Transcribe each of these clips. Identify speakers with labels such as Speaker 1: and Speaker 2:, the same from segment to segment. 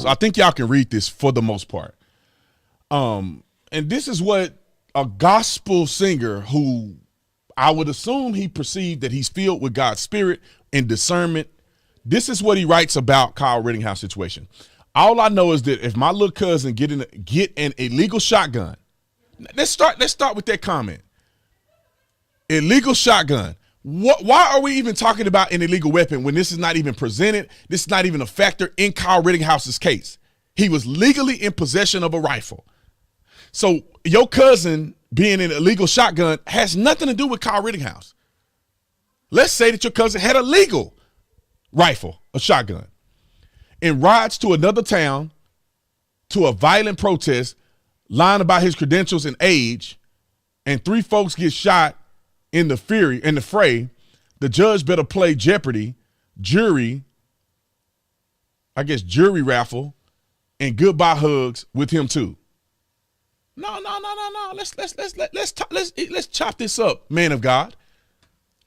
Speaker 1: So I think y'all can read this for the most part. And this is what a gospel singer who I would assume he perceived that he's filled with God's spirit and discernment. This is what he writes about Kyle Rittenhouse situation. All I know is that if my little cousin get an illegal shotgun, let's start with that comment. Illegal shotgun. Why are we even talking about an illegal weapon when this is not even presented? This is not even a factor in Kyle Rittenhouse's case. He was legally in possession of a rifle. So your cousin being an illegal shotgun has nothing to do with Kyle Rittenhouse. Let's say that your cousin had a legal rifle, a shotgun, and rides to another town to a violent protest, lying about his credentials and age, and 3 folks get shot in the fray. The judge better play Jeopardy, jury raffle, and goodbye hugs with him too. No. Let's chop this up, man of God.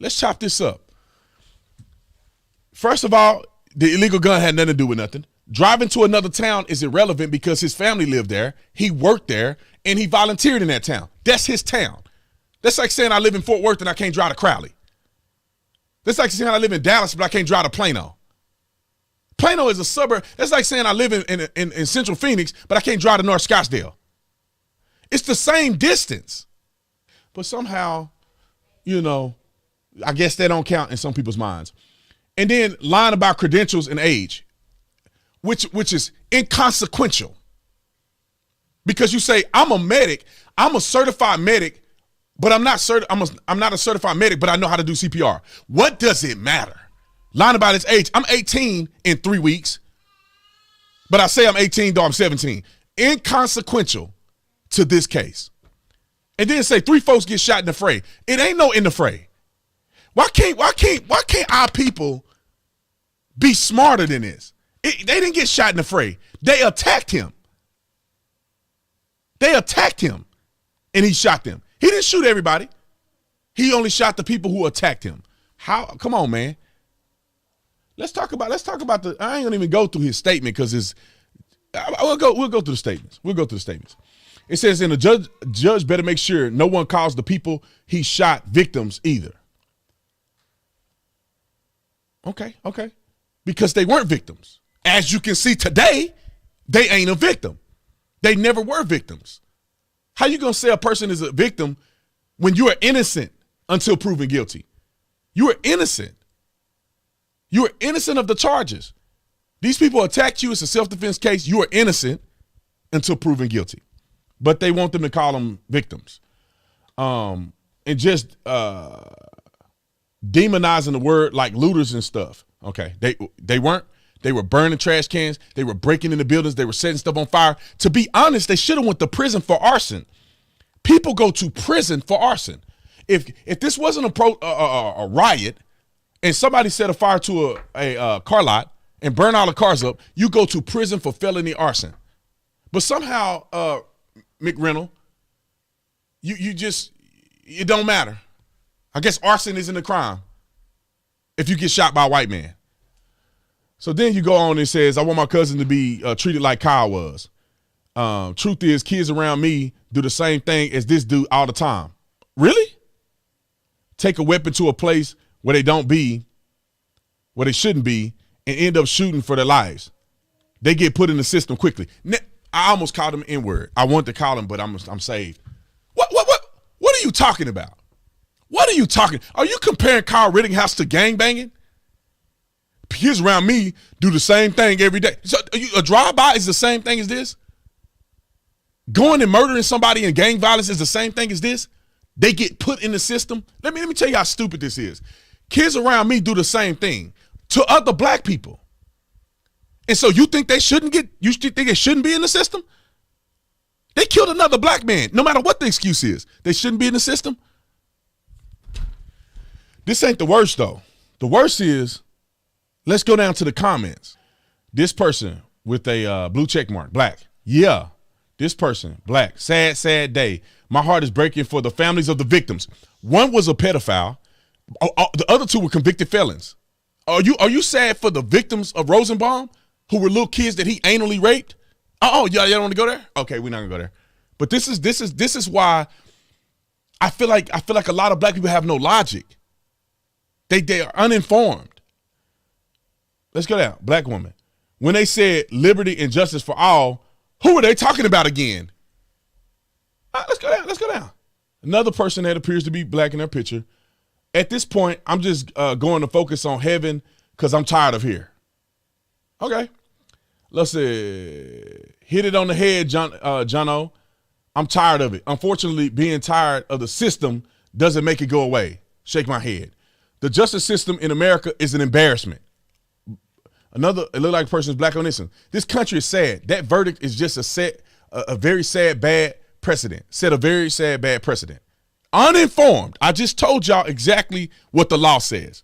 Speaker 1: Let's chop this up. First of all, the illegal gun had nothing to do with nothing. Driving to another town is irrelevant because his family lived there, he worked there, and he volunteered in that town. That's his town. That's like saying I live in Fort Worth and I can't drive to Crowley. That's like saying I live in Dallas but I can't drive to Plano. Plano is a suburb. That's like saying I live in Central Phoenix but I can't drive to North Scottsdale. It's the same distance. But somehow, I guess that don't count in some people's minds. And then lying about credentials and age, which is inconsequential. Because you say, I'm a medic, I'm a certified medic, but I'm not a certified medic, but I know how to do CPR. What does it matter? Lying about his age. I'm 18 in 3 weeks, but I say I'm 18, though I'm 17. Inconsequential to this case. And then say 3 folks get shot in the fray. It ain't no in the fray. Why can't our people be smarter than this? They didn't get shot in the fray. They attacked him. And he shot them. He didn't shoot everybody. He only shot the people who attacked him. How? Come on, man. Let's talk about the. I ain't gonna even go through his statement because we'll go through the statements. It says, and the judge better make sure no one calls the people he shot victims either. Okay. Because they weren't victims. As you can see today, they ain't a victim. They never were victims. How you gonna say a person is a victim when you are innocent until proven guilty? You are innocent. You are innocent of the charges. These people attacked you. It's a self-defense case. You are innocent until proven guilty. But they want them to call them victims. And just demonizing the word like looters and stuff. Okay, they weren't. They were burning trash cans. They were breaking into buildings. They were setting stuff on fire. To be honest, they should have went to prison for arson. People go to prison for arson. If this wasn't a riot and somebody set a fire to a car lot and burn all the cars up, you go to prison for felony arson. But somehow, McReynolds, it don't matter. I guess arson isn't a crime if you get shot by a white man. So then you go on and says, I want my cousin to be treated like Kyle was. Truth is, kids around me do the same thing as this dude all the time. Really? Take a weapon to a place where they shouldn't be, and end up shooting for their lives. They get put in the system quickly. I almost called him N-word. I wanted to call him, but I'm saved. What are you talking about? What are you talking? Are you comparing Kyle Rittenhouse to gangbanging? Kids around me do the same thing every day. So a drive-by is the same thing as this? Going and murdering somebody in gang violence is the same thing as this? They get put in the system? Let me tell you how stupid this is. Kids around me do the same thing to other black people. And so you think they shouldn't be in the system? They killed another black man, no matter what the excuse is. They shouldn't be in the system? This ain't the worst, though. The worst is, let's go down to the comments. This person with a blue check mark, black. Yeah, this person, black. Sad, sad day. My heart is breaking for the families of the victims. One was a pedophile. The other 2 were convicted felons. Are you sad for the victims of Rosenbaum? who were little kids that he anally raped? Oh, y'all don't want to go there? Okay, we're not gonna go there. But this is why I feel like a lot of black people have no logic. They are uninformed. Let's go down. Black woman. When they said liberty and justice for all, who were they talking about again? Let's go down. Let's go down. Another person that appears to be black in their picture. At this point, I'm just going to focus on heaven because I'm tired of here. Okay. Let's say, hit it on the head, Jono. I'm tired of it. Unfortunately, being tired of the system doesn't make it go away. Shake my head. The justice system in America is an embarrassment. It looked like a person is black on this one. This country is sad. That verdict is just a very sad, bad precedent. Set a very sad, bad precedent. Uninformed. I just told y'all exactly what the law says.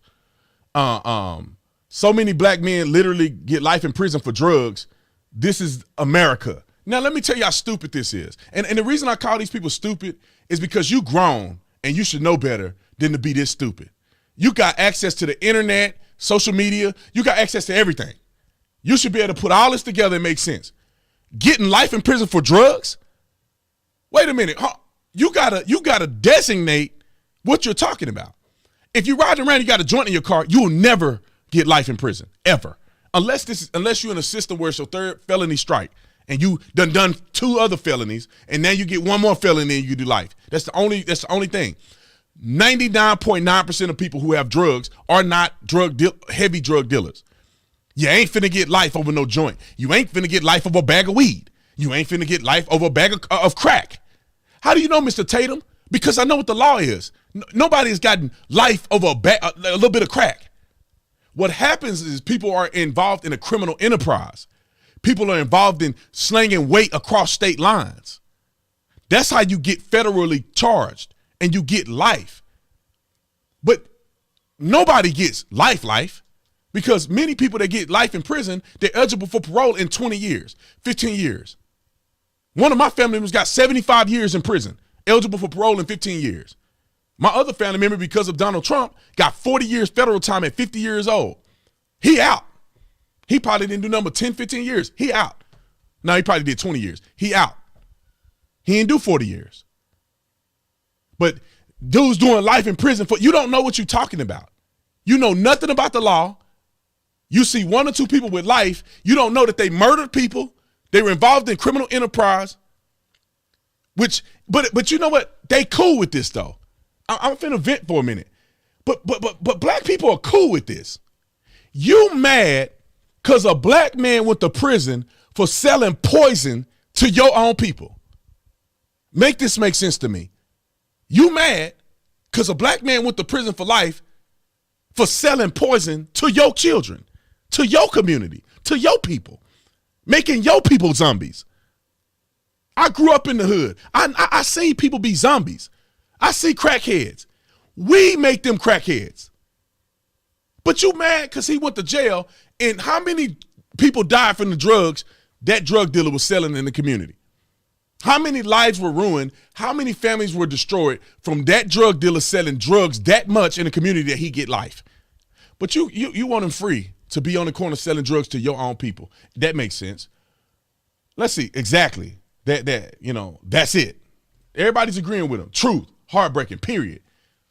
Speaker 1: So many black men literally get life in prison for drugs. This is America. Now, let me tell you how stupid this is. And the reason I call these people stupid is because you grown and you should know better than to be this stupid. You got access to the internet, social media. You got access to everything. You should be able to put all this together and make sense. Getting life in prison for drugs? Wait a minute. You gotta designate what you're talking about. If you're riding around, you got a joint in your car, you will never get life in prison, ever. Unless you're in a system where it's your third felony strike and you done 2 other felonies and now you get 1 more felony and you do life. That's the only thing. 99.9% of people who have drugs are not heavy drug dealers. You ain't finna get life over no joint. You ain't finna get life over a bag of weed. You ain't finna get life over a bag of crack. How do you know, Mr. Tatum? Because I know what the law is. Nobody has gotten life over a little bit of crack. What happens is people are involved in a criminal enterprise. People are involved in slanging weight across state lines. That's how you get federally charged and you get life. But nobody gets life, because many people that get life in prison, they're eligible for parole in 20 years, 15 years. One of my family members got 75 years in prison, eligible for parole in 15 years. My other family member, because of Donald Trump, got 40 years federal time at 50 years old. He out. He probably didn't do number 10, 15 years. He out. No, he probably did 20 years. He out. He didn't do 40 years. But dude's doing life in prison you don't know what you're talking about. You know nothing about the law. You see 1 or 2 people with life. You don't know that they murdered people. They were involved in criminal enterprise. But you know what? They cool with this though. I'm finna vent for a minute. But black people are cool with this. You mad because a black man went to prison for selling poison to your own people. Make this make sense to me. You mad because a black man went to prison for life for selling poison to your children, to your community, to your people, making your people zombies. I grew up in the hood. I seen people be zombies. I see crackheads. We make them crackheads. But you mad because he went to jail, and how many people died from the drugs that drug dealer was selling in the community? How many lives were ruined? How many families were destroyed from that drug dealer selling drugs that much in the community that he get life? But you want him free to be on the corner selling drugs to your own people. That makes sense. Let's see. Exactly. That's it. Everybody's agreeing with him. Truth. Heartbreaking. Period.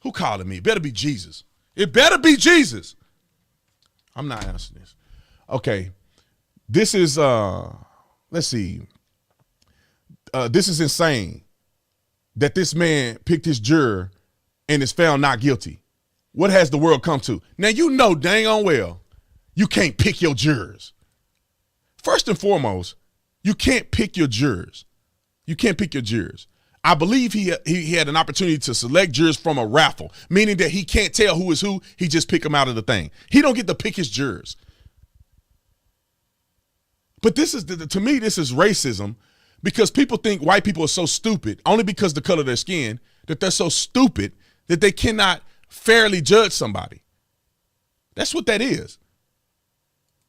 Speaker 1: Who calling me? It better be Jesus. It better be Jesus. I'm not answering this. Okay. This is, let's see. This is insane that this man picked his juror and is found not guilty. What has the world come to? Now, you know dang on well you can't pick your jurors. First and foremost, you can't pick your jurors. You can't pick your jurors. I believe he had an opportunity to select jurors from a raffle, meaning that he can't tell who is who. He just pick them out of the thing. He don't get to pick his jurors. But this is, to me, this is racism, because people think white people are so stupid only because the color of their skin, that they're so stupid that they cannot fairly judge somebody. That's what that is.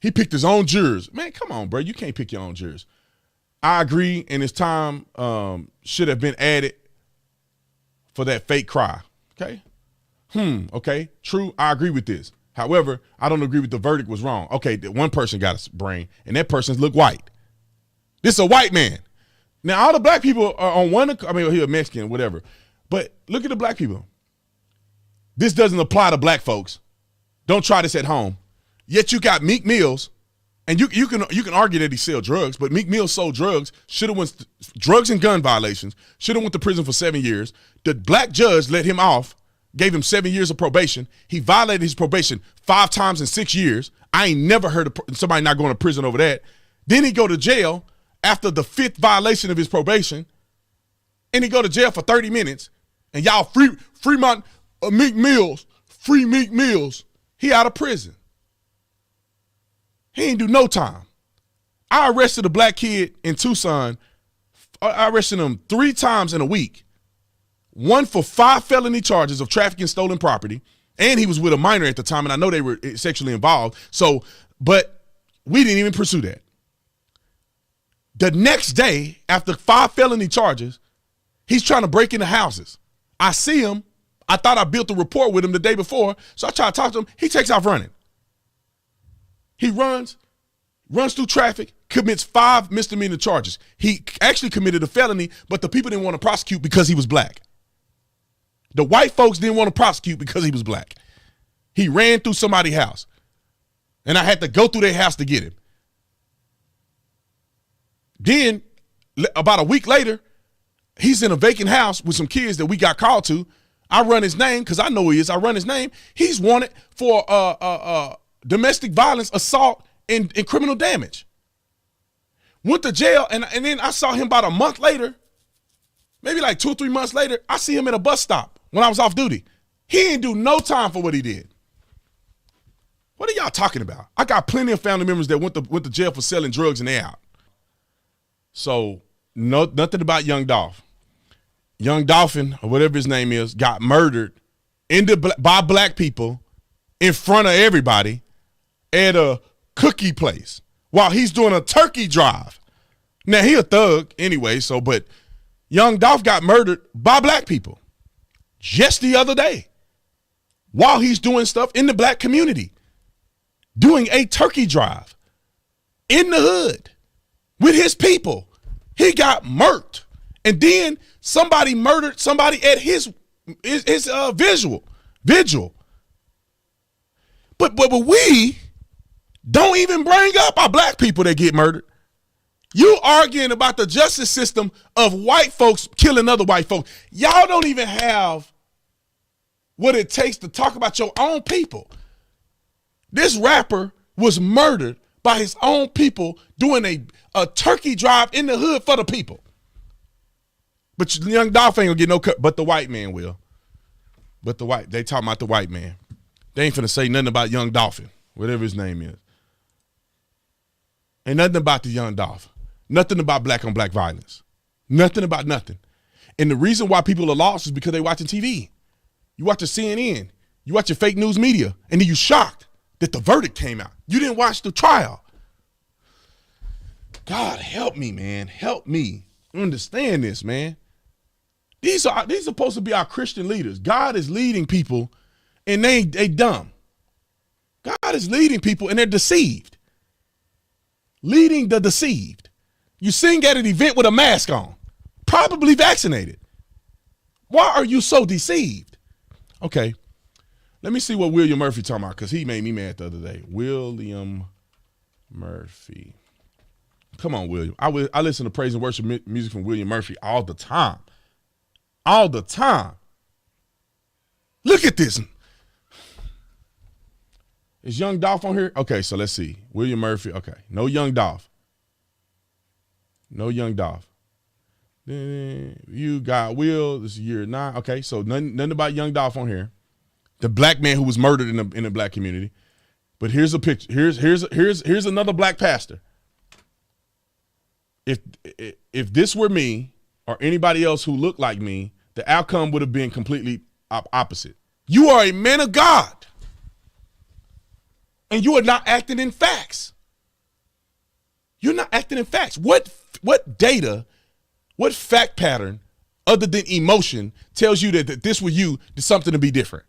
Speaker 1: He picked his own jurors. Man, come on, bro. You can't pick your own jurors. I agree, and his time should have been added for that fake cry. Okay? Okay, true. I agree with this. However, I don't agree with the verdict was wrong. Okay, one person got a brain, and that person's look white. This is a white man. Now, all the black people are on one, I mean, he's a Mexican, whatever. But look at the black people. This doesn't apply to black folks. Don't try this at home. Yet you got Meek Mills, and you can argue that he sell drugs, but Meek Mill sold drugs, should have went drugs and gun violations, should have went to prison for 7 years. The black judge let him off, gave him 7 years of probation. He violated his probation 5 times in 6 years. I ain't never heard of somebody not going to prison over that. Then he go to jail after the 5th violation of his probation, and he go to jail for 30 minutes, and y'all free Meek Mills, free Meek Mills. He out of prison. He ain't do no time. I arrested a black kid in Tucson. I arrested him 3 times in a week. One for 5 felony charges of trafficking stolen property, and he was with a minor at the time, and I know they were sexually involved. So, but we didn't even pursue that. The next day, after 5 felony charges, he's trying to break into houses. I see him. I thought I built a rapport with him the day before, so I try to talk to him. He takes off running. He runs through traffic, commits 5 misdemeanor charges. He actually committed a felony, but the people didn't want to prosecute because he was black. The white folks didn't want to prosecute because he was black. He ran through somebody's house, and I had to go through their house to get him. Then, about a week later, he's in a vacant house with some kids that we got called to. I run his name because I know who he is. I run his name. He's wanted for domestic violence, assault, and criminal damage. Went to jail, and then I saw him about a month later, maybe like 2 or 3 months later. I see him at a bus stop when I was off duty. He didn't do no time for what he did. What are y'all talking about? I got plenty of family members that went to jail for selling drugs and they out. So nothing about Young Dolph. Young Dolphin, or whatever his name is, got murdered by black people in front of everybody at a cookie place while he's doing a turkey drive. Now, he a thug anyway, but Young Dolph got murdered by black people just the other day while he's doing stuff in the black community, doing a turkey drive in the hood with his people. He got murked. And then somebody murdered somebody at his vigil. But we don't even bring up our black people that get murdered. You arguing about the justice system of white folks killing other white folks. Y'all don't even have what it takes to talk about your own people. This rapper was murdered by his own people doing a turkey drive in the hood for the people. But Young Dolph ain't gonna get no cut, but the white man will. They talking about the white man. They ain't finna say nothing about Young Dolphin, whatever his name is. Ain't nothing about the Young Dolph. Nothing about black on black violence. Nothing about nothing. And the reason why people are lost is because they watching TV. You watch the CNN, you watch your fake news media, and then you shocked that the verdict came out. You didn't watch the trial. God help me, man. Help me understand this, man. These are supposed to be our Christian leaders. God is leading people, and they dumb. God is leading people, and they're deceived. Leading the deceived. You sing at an event with a mask on, probably vaccinated. Why are you so deceived? Okay, let me see what William Murphy talking about, because he made me mad the other day. William Murphy. Come on, William. I listen to praise and worship music from William Murphy all the time. All the time. Look at this. Is Young Dolph on here? Okay, so let's see. William Murphy. Okay, no Young Dolph. No Young Dolph. Then you got Will. This is year 9. Okay, so nothing about Young Dolph on here. The black man who was murdered in the black community. But here's a picture. Here's another black pastor. If this were me or anybody else who looked like me, the outcome would have been completely opposite. You are a man of God, and you are not acting in facts. You're not acting in facts. What data, what fact pattern, other than emotion, tells you that this with you is something to be different?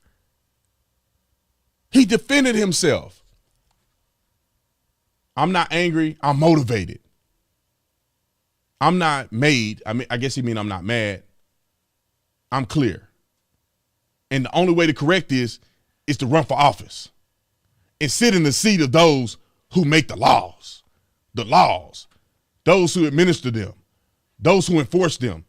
Speaker 1: He defended himself. I'm not angry. I'm motivated. I'm not made. I guess he mean I'm not mad. I'm clear. And the only way to correct this is to run for office and sit in the seat of those who make the laws, those who administer them, those who enforce them,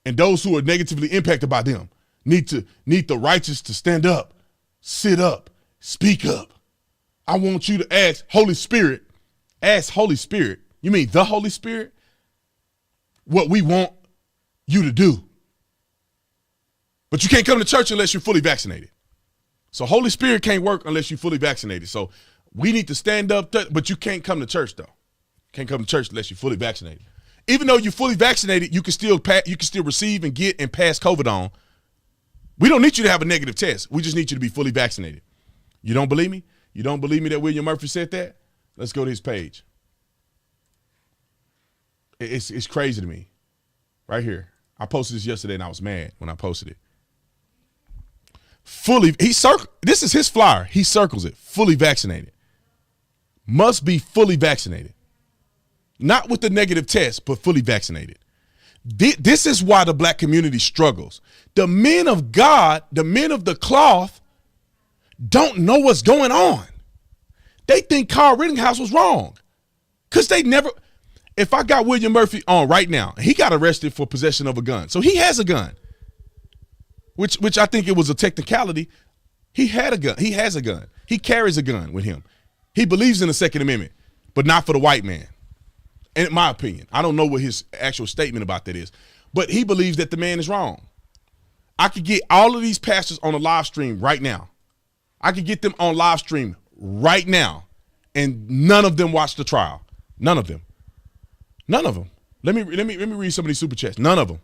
Speaker 1: and those who are negatively impacted by them need the righteous to stand up, sit up, speak up. I want you to ask Holy Spirit, you mean the Holy Spirit, what we want you to do. But you can't come to church unless you're fully vaccinated. So Holy Spirit can't work unless you're fully vaccinated. So we need to stand up, but you can't come to church though. Can't come to church unless you're fully vaccinated. Even though you're fully vaccinated, you can still receive and get and pass COVID on. We don't need you to have a negative test. We just need you to be fully vaccinated. You don't believe me? You don't believe me that William Murphy said that? Let's go to his page. It's crazy to me. Right here. I posted this yesterday and I was mad when I posted it. This is his flyer. He circles it. Fully vaccinated. Must be fully vaccinated. Not with the negative test, but fully vaccinated. This is why the black community struggles. The men of God, the men of the cloth, don't know what's going on. They think Carl Rittenhouse was wrong. Because they never, if I got William Murphy on right now, he got arrested for possession of a gun. So he has a gun, which I think it was a technicality. He had a gun. He has a gun. He carries a gun with him. He believes in the Second Amendment, but not for the white man. In my opinion, I don't know what his actual statement about that is, but he believes that the man is wrong. I could get all of these pastors on a live stream right now. I could get them on live stream right now, and none of them watch the trial. None of them. None of them. Let me read some of these super chats. None of them.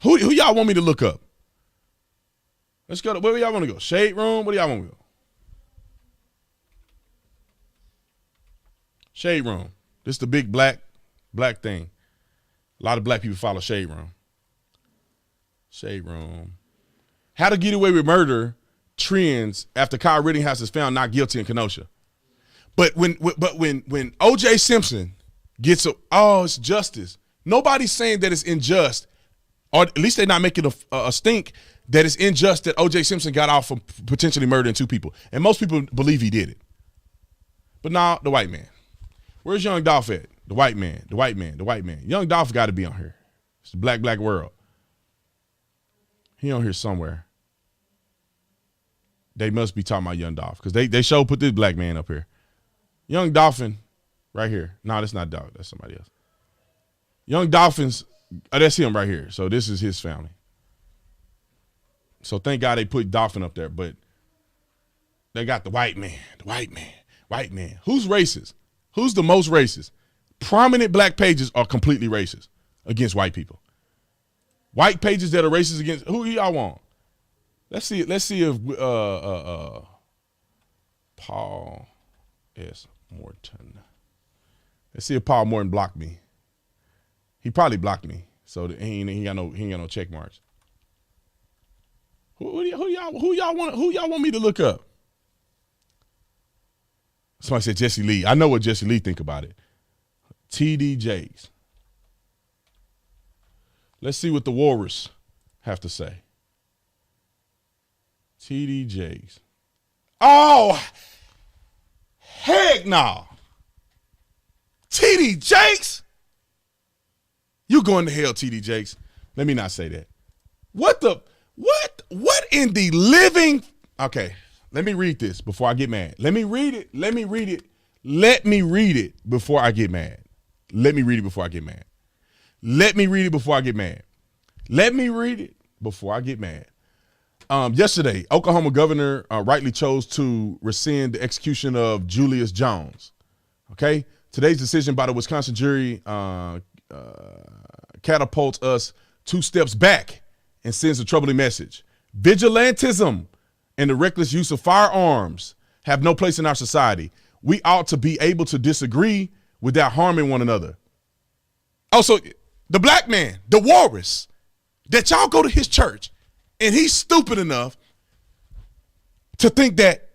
Speaker 1: Who y'all want me to look up? Let's go. Where y'all want to go? Shade Room? Where do y'all want to go? Shade Room. This is the big black thing. A lot of black people follow Shade Room. Shade Room. How to get away with murder trends after Kyle Rittenhouse is found not guilty in Kenosha. But when O.J. Simpson gets it's justice. Nobody's saying that it's unjust, or at least they're not making a stink that it's unjust that O.J. Simpson got off from potentially murdering 2 people. And most people believe he did it. But now the white man. Where's Young Dolph at? The white man. Young Dolph got to be on here. It's the black world. He on here somewhere. They must be talking about Young Dolph because they show put this black man up here. Young Dolphin right here. No, that's not Dolph. That's somebody else. Young Dolphins, that's him right here. So this is his family. So thank God they put Dolphin up there, but they got the white man. Who's racist? Who's the most racist? Prominent black pages are completely racist against white people. White pages that are racist against, who y'all want? Let's see if Paul S. Morton. Let's see if Paul Morton blocked me. He probably blocked me, so he ain't got no check marks. Who y'all want me to look up? Somebody said Jesse Lee. I know what Jesse Lee think about it. TD Jakes. Let's see what the Walrus have to say. TD Jakes. Oh, heck no. TD Jakes? You going to hell, TD Jakes. Let me not say that. What in the living? Okay, let me read this before I get mad. Let me read it before I get mad. Yesterday, Oklahoma governor rightly chose to rescind the execution of Julius Jones. Okay? Today's decision by the Wisconsin jury catapults us 2 steps back and sends a troubling message. Vigilantism and the reckless use of firearms have no place in our society. We ought to be able to disagree without harming one another. Also, the black man, the Walrus, that y'all go to his church, and he's stupid enough to think that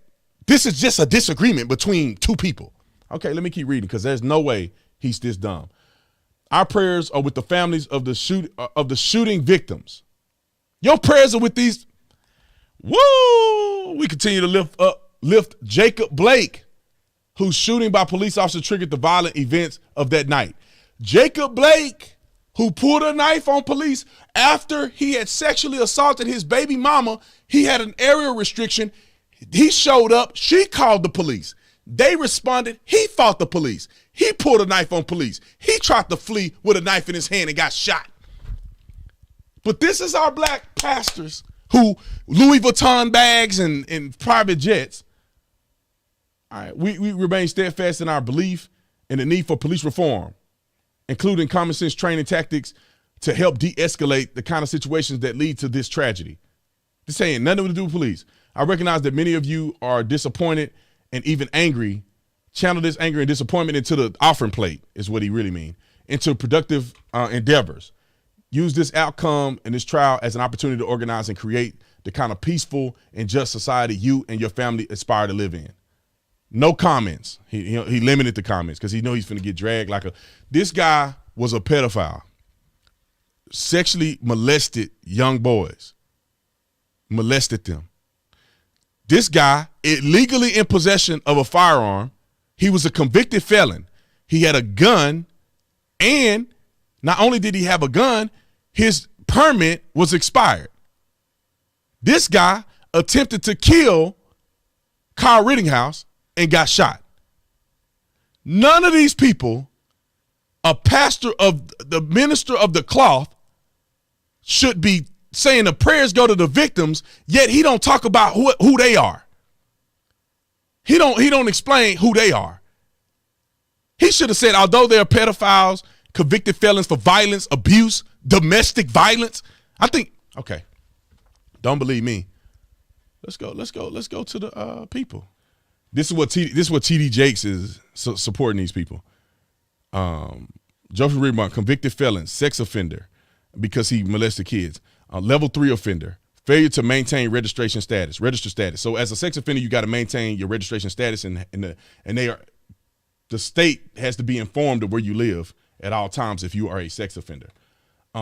Speaker 1: This is just a disagreement between two people. Okay, let me keep reading because there's no way he's this dumb. Our prayers are with the families of the shooting victims. Your prayers are with these. Woo! We continue to lift Jacob Blake, whose shooting by police officer triggered the violent events of that night. Jacob Blake, who pulled a knife on police after he had sexually assaulted his baby mama. He had an area restriction. He showed up. She called the police. They responded. He fought the police. He pulled a knife on police. He tried to flee with a knife in his hand and got shot. But this is our black pastors who Louis Vuitton bags and private jets. All right, we remain steadfast in our belief in the need for police reform, including common sense training tactics to help de-escalate the kind of situations that lead to this tragedy. This ain't nothing to do with police. I recognize that many of you are disappointed and even angry. Channel this anger and disappointment into the offering plate is what he really means, into productive endeavors. Use this outcome and this trial as an opportunity to organize and create the kind of peaceful and just society you and your family aspire to live in. No comments. He limited the comments because he know he's finna get dragged like a. This guy was a pedophile, sexually molested young boys, molested them. This guy, illegally in possession of a firearm. He was a convicted felon. He had a gun, and not only did he have a gun, his permit was expired. This guy attempted to kill Kyle Rittenhouse and got shot. None of these people, a pastor of the minister of the cloth, should be saying the prayers go to the victims, yet he don't talk about who they are. He don't explain who they are. He should have said, although they're pedophiles, convicted felons for violence, abuse, domestic violence. I think, okay, don't believe me. Let's go to the people. This is what TD Jakes is supporting these people. Joseph Reedmont, convicted felon, sex offender because he molested kids. Level 3 offender, failure to maintain register status. So as a sex offender, you got to maintain your registration status, and the state has to be informed of where you live at all times if you are a sex offender.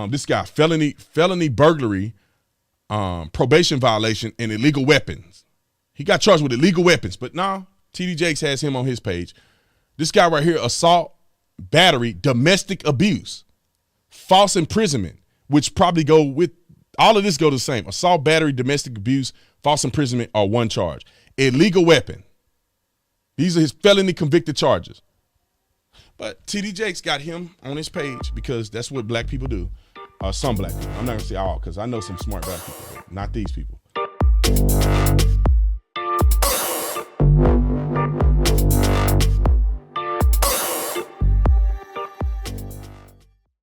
Speaker 1: This guy, felony burglary, probation violation, and illegal weapons. He got charged with illegal weapons, but now TD Jakes has him on his page. This guy right here, assault, battery, domestic abuse, false imprisonment, which probably go with, all of this go the same. Assault, battery, domestic abuse, false imprisonment are one charge. Illegal weapon. These are his felony convicted charges. But TD Jakes got him on his page because that's what black people do. Some black people. I'm not going to say all because I know some smart black people, but not these people.